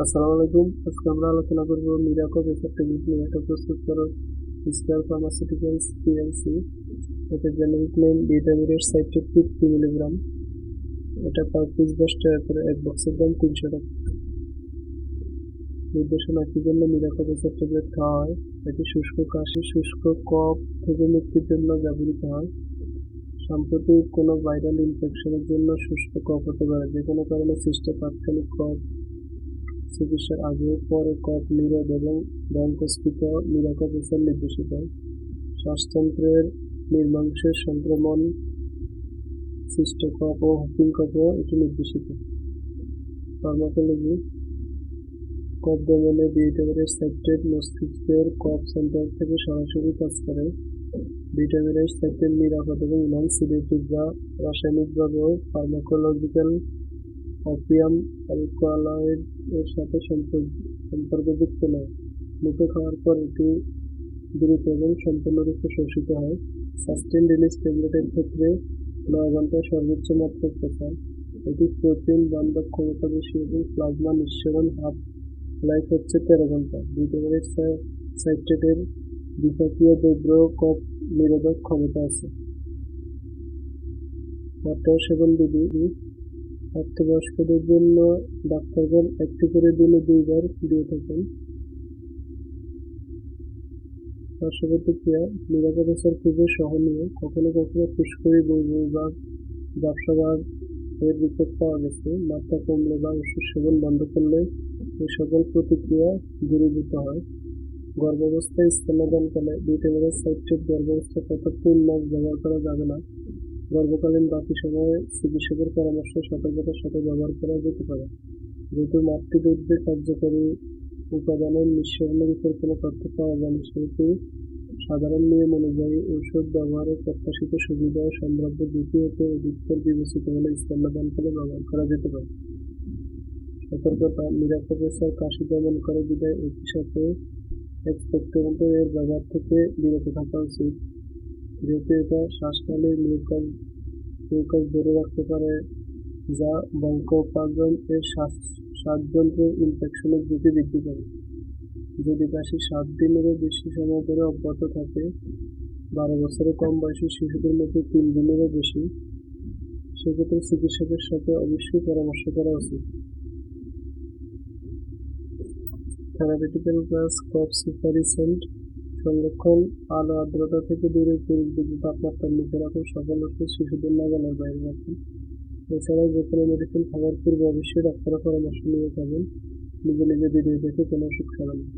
আসসালামু আলাইকুম। আজকে আমরা আলোচনা করব মিরাকো বেসার ট্যাবলেট নিয়ে। এটা প্রস্তুত করা স্কয়ার ফার্মাসিউটিক্যালস পিএলসি। এটা জেনেরিক নেম ভিটামিনের সাইট্রেট 50 মিলিগ্রাম। এটা পার পিস 10 টাকা করে, এক বক্সের দাম 300 টাকা। নির্দেশনা: কি জন্য মিরাকো বেসার ট্যাবলেট খাওয়া হয়? এটি শুষ্ক কাশি, শুষ্ক কফ থেকে মুক্তির জন্য ব্যবহৃত হয়। সাম্প্রতিক কোনো ভাইরাল ইনফেকশনের জন্য শুষ্ক কফ হতে পারে, যে কোনো কারণে সৃষ্ট তাৎক্ষণিক কফ চিকিৎসার আগে ও পরে কফ নিরোধ এবং ব্রঙ্কোস্ফীত মিরাকো বেসার নির্দেশিত। শ্বাসতন্ত্রের নিম্নাংশের সংক্রমণ, সৃষ্ট কফ ও হুপিং কফও এটি নির্দেশিত। ফার্মাকোলজি: কফ দমনে ভিটামিনের সাইট্রেট মস্তিষ্কের কফ সেন্টার থেকে সরাসরি কাজ করে। ভিটামিনের সাইট্রেট নিরাপদ এবং নন সিডেটিভ, যা রাসায়নিকভাবেও ফার্মাকোলজিক্যাল অপিয়াম অ্যালকালয়েড এর সাথে সম্পর্কযুক্ত নয়। মুখে খাওয়ার পর এটি দ্রুত এবং সম্পূর্ণরূপে শোষিত হয়। সাস্টেইন রিলিজ ট্যাবলেটের ক্ষেত্রে 9 ঘন্টায় সর্বোচ্চ মাত্রা প্রচার। এটি প্রোটিন বান্ধব ক্ষমতা বেশি এবং প্লাজমা নিঃসরণ হাফ লাইফ হচ্ছে 13 ঘন্টা। ভিটামিনের সাইট্রেটের বিপাকীয় দ্রব্য কফ নিরোধক ক্ষমতা আছে। মাত্রা ও সেবন বিধি: প্রাপ্তবয়স্কদের জন্য ডাক্তারগণ একটি করে দিনে 2 বার দিয়ে থাকেন। পার্শ্বপ্রতিক্রিয়া: মিরাকো বেসার খুবই সহনীয়। কখনো কখনো ফুসকুড়ি, বমিভাব, ঝাপসা এর রিপোর্ট পাওয়া গেছে। মাত্রা কমলে বা ওষুধ সেবন বন্ধ করলে এই সকল প্রতিক্রিয়া দূরীভূত হয়। গর্ভাবস্থায় স্তন্যদানকালে ভিটামিনের সাইট্রেট গর্ভাবস্থায় প্রথম 3 মাস ব্যবহার করা যাবে না। গর্ভকালীন বাকি সময়ে চিকিৎসকের পরামর্শ সতর্কতার সাথে ব্যবহার করা যেতে পারে। যেহেতু মাতৃদুগ্ধে কার্যকরী উপাদানের নিঃসরণের উপর কোনো তথ্য পাওয়া যায়নি, সেহেতু সাধারণ নিয়ম অনুযায়ী ঔষধ ব্যবহারের প্রত্যাশিত সুবিধা ও সম্ভাব্য ঝুঁকি হতে অধিকতর বিবেচিত হলে স্তন্যদানকালে ব্যবহার করা যেতে পারে। সতর্কতা: মিরাকো বেসার কাশি দমন করে বিধায় একই সাথে এক্সপেক্টোরেন্ট এর ব্যবহার থেকে বিরত থাকা উচিত, যেহেতু এটা শ্বাসনালীর মিউকাস ধরে রাখতে পারে, যা ব্রঙ্কোপাজম এর শ্বাসযন্ত্রের ইনফেকশনের ঝুঁকি বৃদ্ধি করে। যদি কাশি 7 দিনেরও বেশি সময় ধরে অব্যাহত থাকে, 12 বছরের কম বয়সী শিশুদের মধ্যে 3 দিনেরও বেশি, সেক্ষেত্রে চিকিৎসকের সাথে অবশ্যই পরামর্শ করা উচিত। থেরাপিউটিক্যাল কাজ: কফ সুপারিসেন্ট সংরক্ষণ: আলো আর্দ্রতা থেকে দূরে 30 ডিগ্রি তাপমাত্রার নিচে রাখুন। সকল ওষুধ শিশুদের নাগালের বাইরে রাখুন। এছাড়াও যে কোনো মেডিসিন খাবার পূর্বে অবশ্যই ডাক্তারের পরামর্শ নিয়ে খাবেন। নিজে নিজে ভিডিও দেখে কোনো ওষুধ খাবেন না।